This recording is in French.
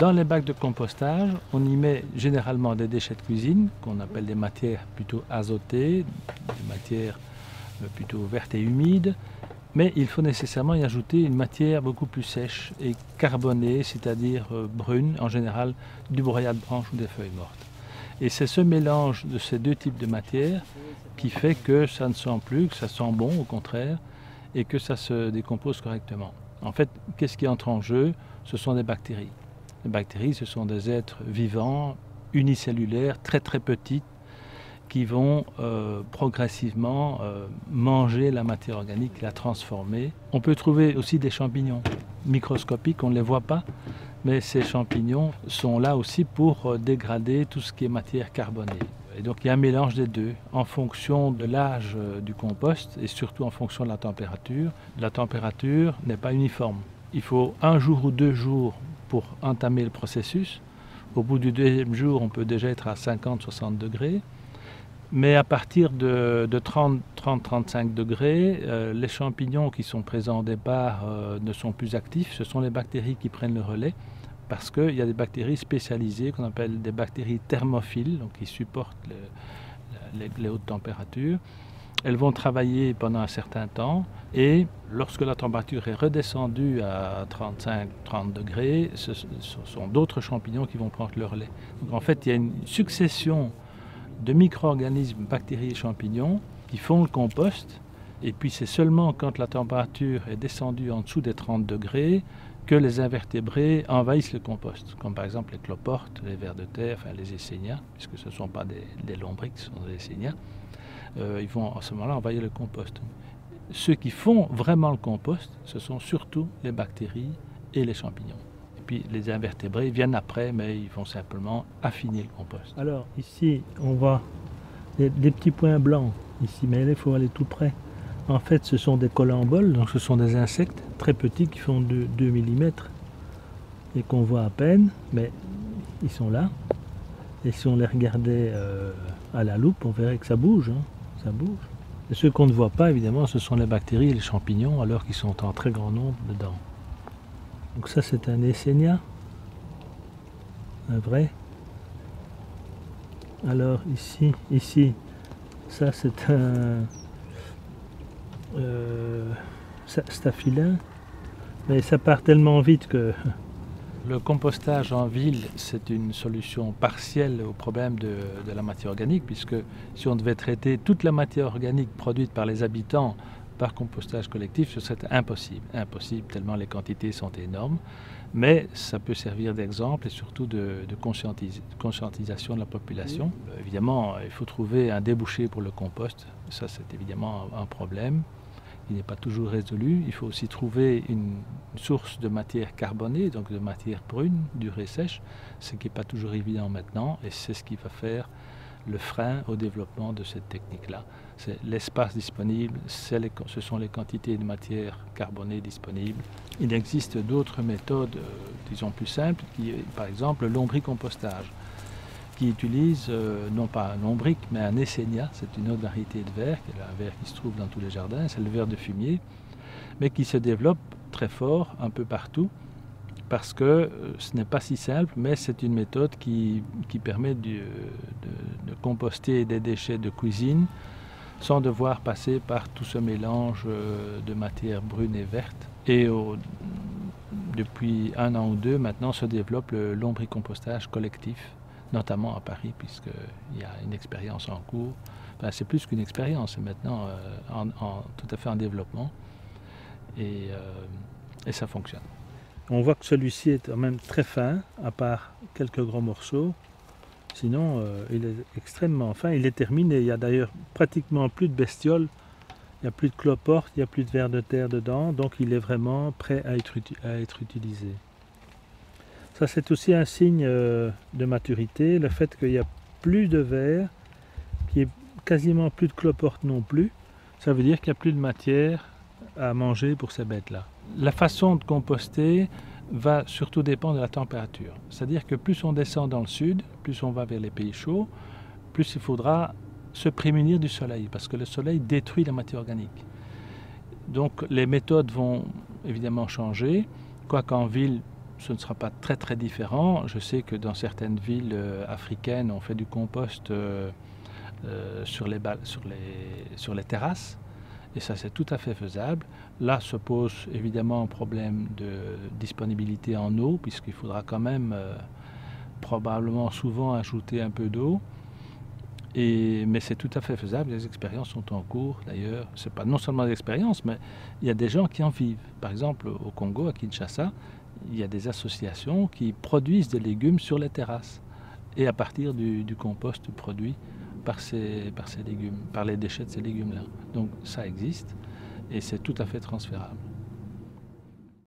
Dans les bacs de compostage, on y met généralement des déchets de cuisine, qu'on appelle des matières plutôt azotées, des matières plutôt vertes et humides, mais il faut nécessairement y ajouter une matière beaucoup plus sèche et carbonée, c'est-à-dire brune, en général du broyat de branches ou des feuilles mortes. Et c'est ce mélange de ces deux types de matières qui fait que ça ne sent plus, que ça sent bon au contraire, et que ça se décompose correctement. En fait, qu'est-ce qui entre en jeu? Ce sont des bactéries. Les bactéries, ce sont des êtres vivants, unicellulaires, très très petits, qui vont progressivement manger la matière organique, la transformer. On peut trouver aussi des champignons microscopiques, on ne les voit pas, mais ces champignons sont là aussi pour dégrader tout ce qui est matière carbonée. Et donc il y a un mélange des deux, en fonction de l'âge du compost et surtout en fonction de la température. La température n'est pas uniforme. Il faut 1 jour ou 2 jours pour entamer le processus. Au bout du 2e jour, on peut déjà être à 50-60 degrés. Mais à partir de 30-35 degrés, les champignons qui sont présents au départ ne sont plus actifs. Ce sont les bactéries qui prennent le relais parce qu'il y a des bactéries spécialisées qu'on appelle des bactéries thermophiles, donc qui supportent les hautes températures. Elles vont travailler pendant un certain temps et lorsque la température est redescendue à 35-30 degrés, ce sont d'autres champignons qui vont prendre le relais. Donc en fait, il y a une succession de micro-organismes, bactéries et champignons qui font le compost. Et puis c'est seulement quand la température est descendue en dessous des 30 degrés que les invertébrés envahissent le compost, comme par exemple les cloportes, les vers de terre, enfin les Escherichia, puisque ce ne sont pas des lombrics, ce sont des Escherichia. Ils vont à ce moment-là envahir le compost. Ceux qui font vraiment le compost, ce sont surtout les bactéries et les champignons. Et puis les invertébrés viennent après, mais ils vont simplement affiner le compost. Alors ici, on voit des petits points blancs, ici, mais là, il faut aller tout près. En fait, ce sont des colamboles, donc ce sont des insectes très petits qui font 2 mm et qu'on voit à peine, mais ils sont là. Et si on les regardait à la loupe, on verrait que ça bouge, hein, ça bouge. Et ceux qu'on ne voit pas, évidemment, ce sont les bactéries et les champignons, alors qu'ils sont en très grand nombre dedans. Donc ça, c'est un Escherichia, un vrai. Alors ici, ça c'est un Staphyla, mais ça part tellement vite que... Le compostage en ville, c'est une solution partielle au problème de la matière organique, puisque si on devait traiter toute la matière organique produite par les habitants par compostage collectif, ce serait impossible. Impossible tellement les quantités sont énormes, mais ça peut servir d'exemple et surtout de conscientisation de la population. Évidemment, il faut trouver un débouché pour le compost, ça c'est évidemment un problème. Il n'est pas toujours résolu. Il faut aussi trouver une source de matière carbonée, donc de matière brune, dure et sèche, ce qui n'est pas toujours évident maintenant, et c'est ce qui va faire le frein au développement de cette technique-là. C'est l'espace disponible, ce sont les quantités de matière carbonée disponibles. Il existe d'autres méthodes, disons plus simples, par exemple le lombricompostage, qui utilise non pas un lombric mais un Escherichia, c'est une autre variété de ver, qui est un ver qui se trouve dans tous les jardins, c'est le ver de fumier, mais qui se développe très fort un peu partout parce que ce n'est pas si simple, mais c'est une méthode qui permet de composter des déchets de cuisine sans devoir passer par tout ce mélange de matière brune et verte. Et depuis 1 an ou 2 maintenant se développe le lombricompostage collectif, notamment à Paris, puisqu'il y a une expérience en cours. Enfin, c'est plus qu'une expérience, c'est maintenant tout à fait en développement et ça fonctionne. On voit que celui-ci est quand même très fin, à part quelques gros morceaux. Sinon, il est extrêmement fin. Il est terminé. Il n'y a d'ailleurs pratiquement plus de bestioles. Il n'y a plus de cloportes, il n'y a plus de vers de terre dedans. Donc il est vraiment prêt à être utilisé. Ça, c'est aussi un signe de maturité, le fait qu'il n'y a plus de vers, qu'il n'y ait quasiment plus de cloportes non plus. Ça veut dire qu'il n'y a plus de matière à manger pour ces bêtes-là. La façon de composter va surtout dépendre de la température. C'est-à-dire que plus on descend dans le sud, plus on va vers les pays chauds, plus il faudra se prémunir du soleil, parce que le soleil détruit la matière organique. Donc les méthodes vont évidemment changer, quoiqu'en ville, ce ne sera pas très très différent. Je sais que dans certaines villes africaines, on fait du compost sur les terrasses, et ça c'est tout à fait faisable. Là se pose évidemment un problème de disponibilité en eau, puisqu'il faudra quand même probablement souvent ajouter un peu d'eau. Mais c'est tout à fait faisable, les expériences sont en cours d'ailleurs. Ce n'est pas non seulement des expériences, mais il y a des gens qui en vivent. Par exemple, au Congo, à Kinshasa, il y a des associations qui produisent des légumes sur les terrasses et à partir du compost produit par ces légumes, par les déchets de ces légumes-là. Donc ça existe et c'est tout à fait transférable.